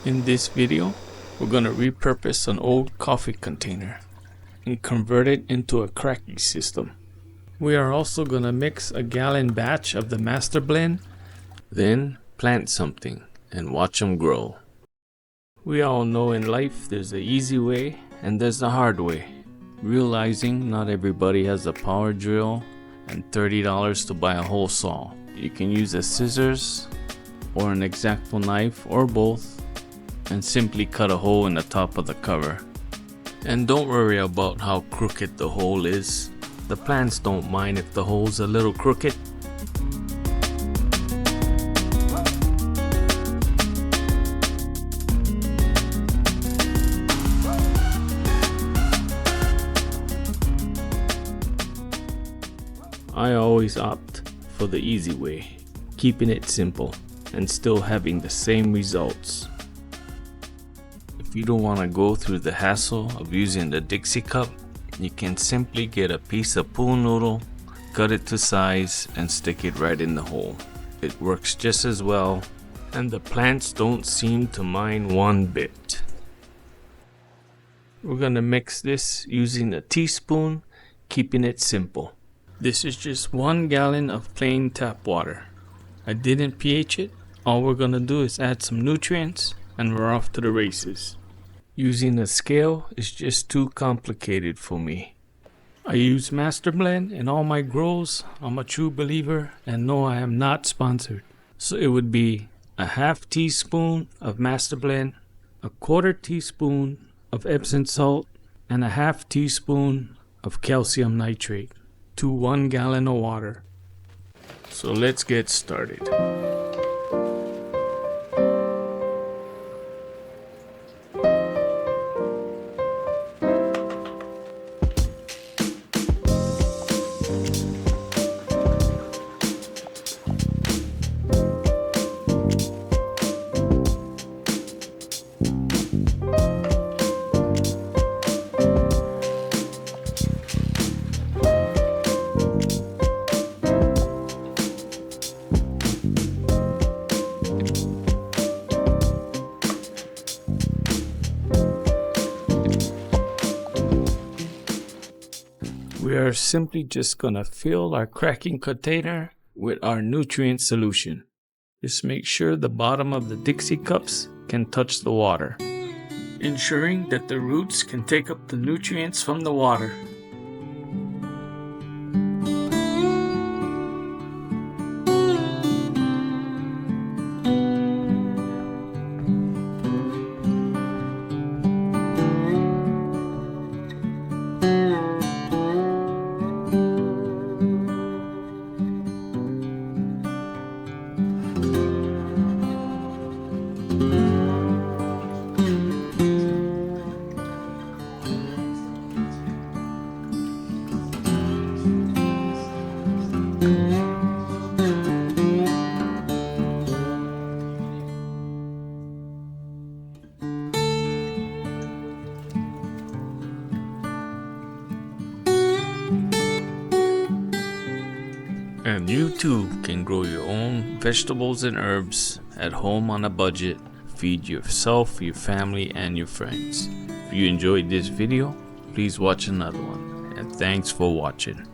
In this video, we're going to repurpose an old coffee container and convert it into a kratky system. We are also going to mix a gallon batch of the master blend, then plant something and watch them grow. We all know in life there's an easy way and there's a hard way. Realizing not everybody has a power drill and $30 to buy a whole saw. You can use a scissors or an X-Acto knife or both and simply cut a hole in the top of the cover. And don't worry about how crooked the hole is. The plants don't mind if the hole's a little crooked. I always opt for the easy way, keeping it simple and still having the same results. If you don't want to go through the hassle of using the Dixie cup, you can simply get a piece of pool noodle, cut it to size and stick it right in the hole. It works just as well and the plants don't seem to mind one bit. We're going to mix this using a teaspoon, keeping it simple. This is just 1 gallon of plain tap water. I didn't pH it. All we're going to do is add some nutrients and we're off to the races. Using a scale is just too complicated for me. I use Master Blend in all my grows. I'm a true believer and no, I am not sponsored. So it would be a half teaspoon of Master Blend, a quarter teaspoon of Epsom salt, and a half teaspoon of calcium nitrate to 1 gallon of water. So let's get started. We are simply just gonna fill our cracking container with our nutrient solution. Just make sure the bottom of the Dixie cups can touch the water, ensuring that the roots can take up the nutrients from the water. And you too can grow your own vegetables and herbs at home on a budget. Feed yourself, your family, and your friends. If you enjoyed this video, please watch another one. And thanks for watching.